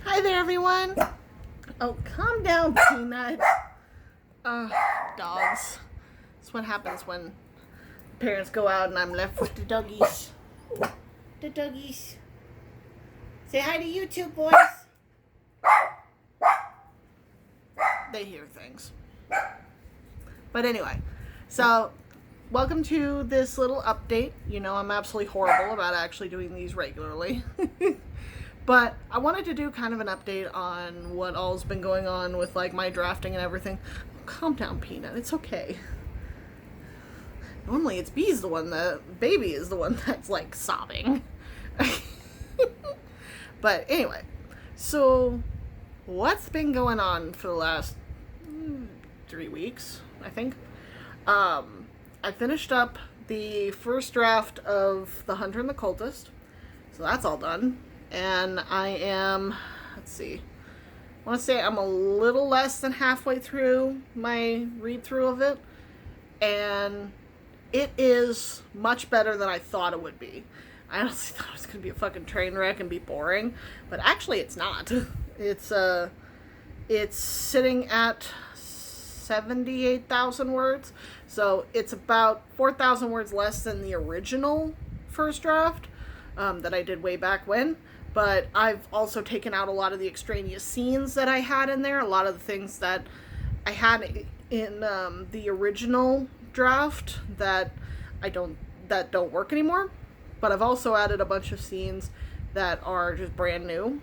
Hi there, everyone. Oh, calm down, Peanut. Dogs. That's what happens when parents go out and I'm left with the doggies. The doggies. Say hi to YouTube, boys. They hear things. But anyway, so welcome to this little update. You know, I'm absolutely horrible about actually doing these regularly. But I wanted to do kind of an update on what all's been going on with like my drafting and everything. Calm down, Peanut. It's okay. Normally it's Baby is the one that's like sobbing. But anyway, so what's been going on for the last 3 weeks, I think? I finished up the first draft of The Hunter and the Cultist. So that's all done. And I am, let's see, I want to say I'm a little less than halfway through my read-through of it. And it is much better than I thought it would be. I honestly thought it was going to be a fucking train wreck and be boring. But actually it's not. It's sitting at 78,000 words. So it's about 4,000 words less than the original first draft that I did way back when. But I've also taken out a lot of the extraneous scenes that I had in there. A lot of the things that I had in the original draft that don't work anymore. But I've also added a bunch of scenes that are just brand new.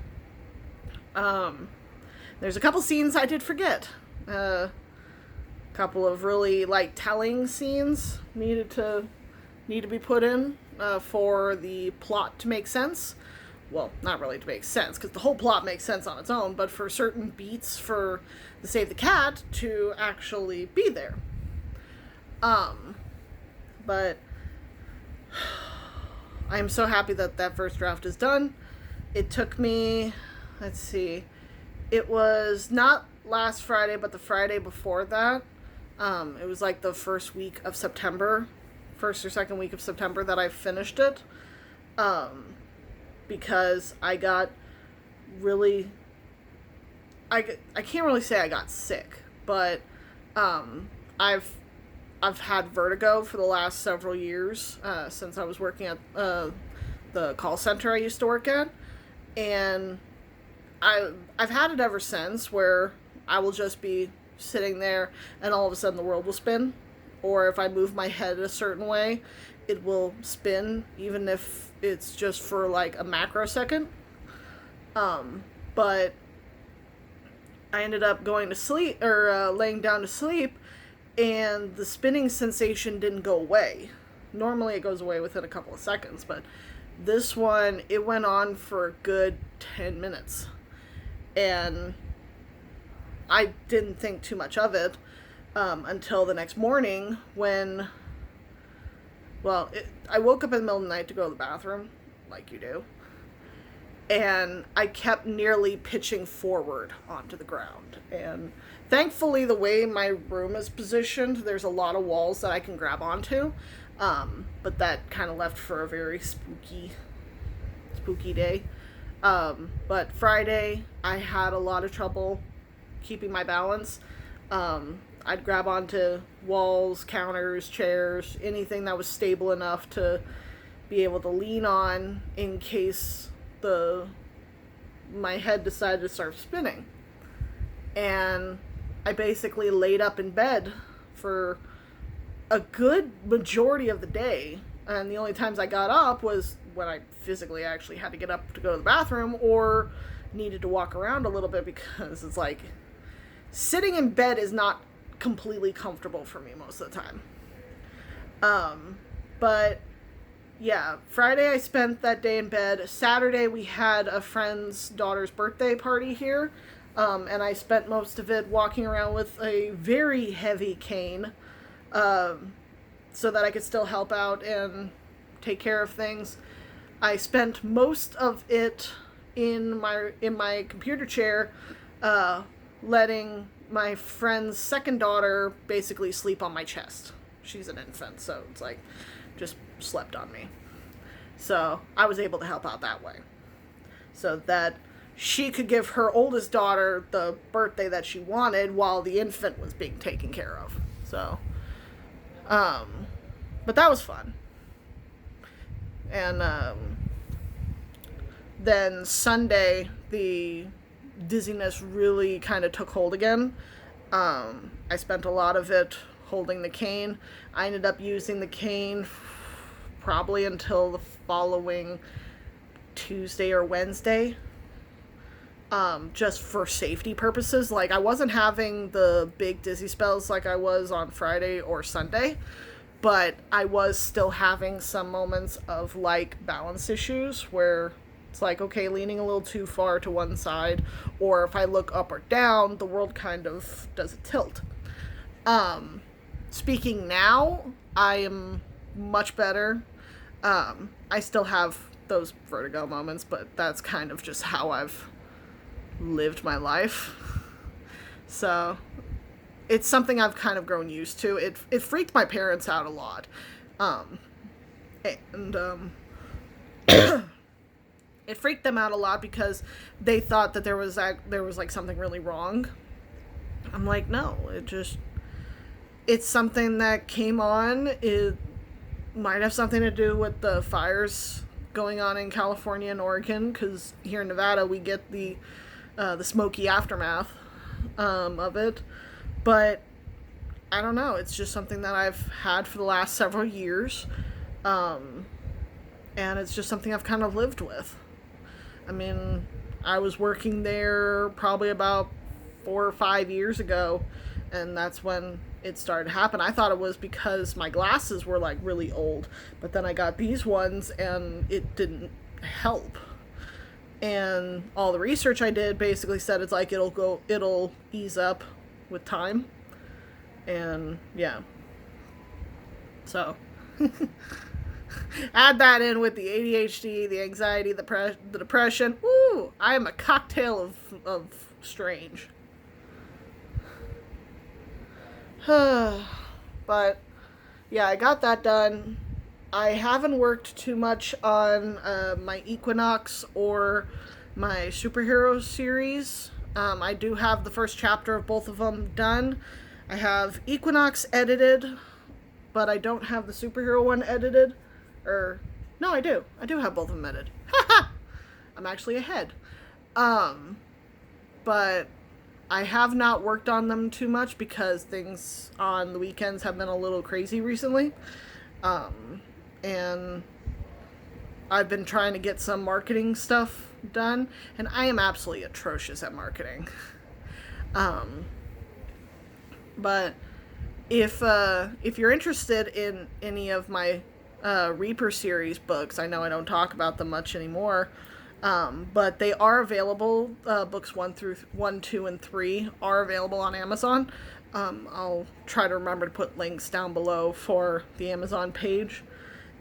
There's a couple scenes I did forget. A couple of really like telling scenes need to be put in for the plot to make sense. Well, not really to make sense, because the whole plot makes sense on its own, but for certain beats for the Save the Cat to actually be there. But I'm so happy that first draft is done. It took me, let's see, it was not last Friday, but the Friday before that. It was like the first week of September, first or second week of September that I finished it. Because I got really, I can't really say I got sick, but I've had vertigo for the last several years since I was working at the call center I used to work at, and I've had it ever since, where I will just be sitting there and all of a sudden the world will spin, or if I move my head a certain way, it will spin, even if it's just for like a macro second. But I ended up going to sleep, or laying down to sleep, and the spinning sensation didn't go away. Normally it goes away within a couple of seconds, but this one, it went on for a good 10 minutes. And I didn't think too much of it until the next morning when, I woke up in the middle of the night to go to the bathroom, like you do, and I kept nearly pitching forward onto the ground. And thankfully, the way my room is positioned, there's a lot of walls that I can grab onto, but that kind of left for a very spooky day. But Friday, I had a lot of trouble keeping my balance. I'd grab onto walls, counters, chairs, anything that was stable enough to be able to lean on in case my head decided to start spinning. And I basically laid up in bed for a good majority of the day. And the only times I got up was when I physically actually had to get up to go to the bathroom or needed to walk around a little bit, because it's like sitting in bed is not completely comfortable for me most of the time. But yeah, Friday I spent that day in bed. Saturday we had a friend's daughter's birthday party here, and I spent most of it walking around with a very heavy cane, so that I could still help out and take care of things. I spent most of it in my computer chair, letting my friend's second daughter basically sleep on my chest. She's an infant, so it's like just slept on me. So I was able to help out that way. So that she could give her oldest daughter the birthday that she wanted while the infant was being taken care of. So, but that was fun. And then Sunday, the dizziness really kind of took hold again. I spent a lot of it holding the cane. I ended up using the cane probably until the following Tuesday or Wednesday, just for safety purposes. Like, I wasn't having the big dizzy spells like I was on Friday or Sunday, but I was still having some moments of, like, balance issues where it's like, okay, leaning a little too far to one side, or if I look up or down, the world kind of does a tilt. Speaking now, I am much better. I still have those vertigo moments, but that's kind of just how I've lived my life. So it's something I've kind of grown used to. It freaked my parents out a lot. It freaked them out a lot because they thought that there was like something really wrong. I'm like, no, it's something that came on. It might have something to do with the fires going on in California and Oregon, because here in Nevada we get the smoky aftermath of it. But I don't know, it's just something that I've had for the last several years, and it's just something I've kind of lived with. I mean, I was working there probably about 4 or 5 years ago, and that's when it started to happen. I thought it was because my glasses were like really old, but then I got these ones and it didn't help. And all the research I did basically said it's like it'll ease up with time. And yeah. So add that in with the ADHD, the anxiety, the depression. Woo! I am a cocktail of strange. But yeah, I got that done. I haven't worked too much on my Equinox or my superhero series. I do have the first chapter of both of them done. I have Equinox edited, but I don't have the superhero one edited. No, I do. I do have both of them edited. I'm actually ahead. But I have not worked on them too much because things on the weekends have been a little crazy recently. And I've been trying to get some marketing stuff done, and I am absolutely atrocious at marketing. But if you're interested in any of my Reaper series books, I know I don't talk about them much anymore, but they are available. Books 1, 2, and 3 are available on Amazon. I'll try to remember to put links down below for the Amazon page,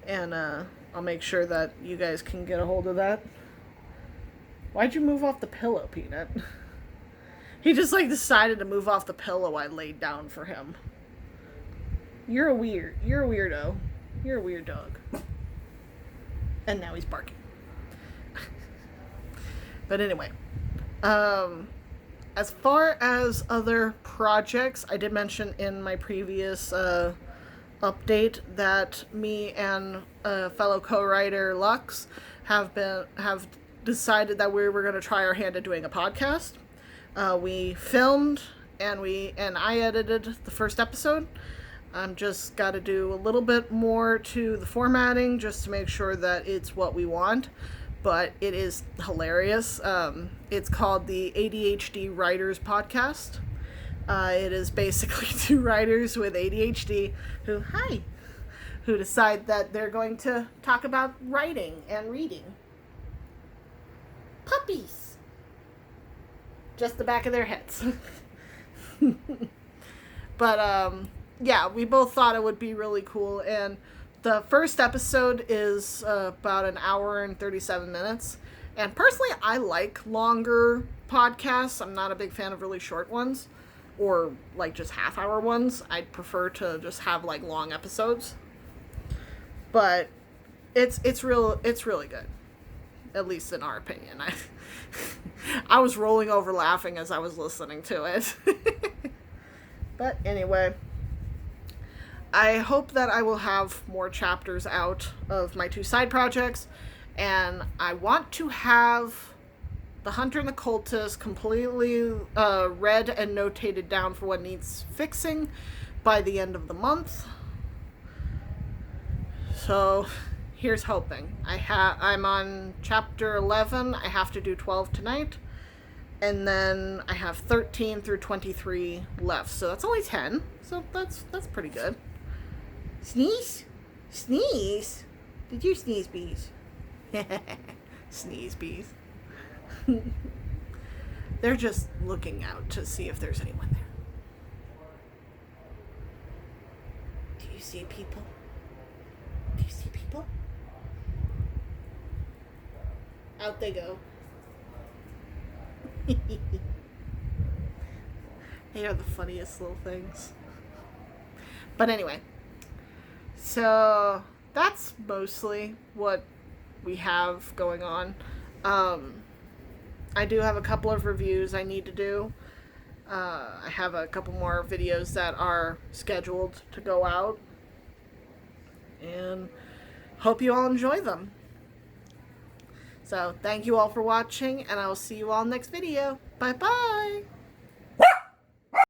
and I'll make sure that you guys can get a hold of that. Why'd you move off the pillow, Peanut? He just like decided to move off the pillow I laid down for him. You're a weirdo. You're a weird dog. And now he's barking. But anyway, as far as other projects, I did mention in my previous update that me and a fellow co-writer Lux have decided that we were going to try our hand at doing a podcast. We filmed and I edited the first episode. I'm just got to do a little bit more to the formatting just to make sure that it's what we want. But it is hilarious. It's called the ADHD Writers Podcast. It is basically two writers with ADHD who decide that they're going to talk about writing and reading. Puppies. Just the back of their heads. But, yeah, we both thought it would be really cool, and the first episode is about an hour and 37 minutes, and personally, I like longer podcasts. I'm not a big fan of really short ones, or, like, just half-hour ones. I'd prefer to just have, like, long episodes, but it's really good, at least in our opinion. I was rolling over laughing as I was listening to it. But anyway, I hope that I will have more chapters out of my 2 side projects, and I want to have The Hunter and the Cultist completely read and notated down for what needs fixing by the end of the month. So here's hoping. I'm on chapter 11. I have to do 12 tonight. And then I have 13 through 23 left. So that's only 10. So that's pretty good. Sneeze? Sneeze? Did you sneeze, bees? Sneeze, bees. They're just looking out to see if there's anyone there. Do you see people? Do you see people? Out they go. They are the funniest little things. But anyway, so that's mostly what we have going on. I do have a couple of reviews I need to do. I have a couple more videos that are scheduled to go out. And hope you all enjoy them. So, thank you all for watching, and I will see you all next video. Bye-bye!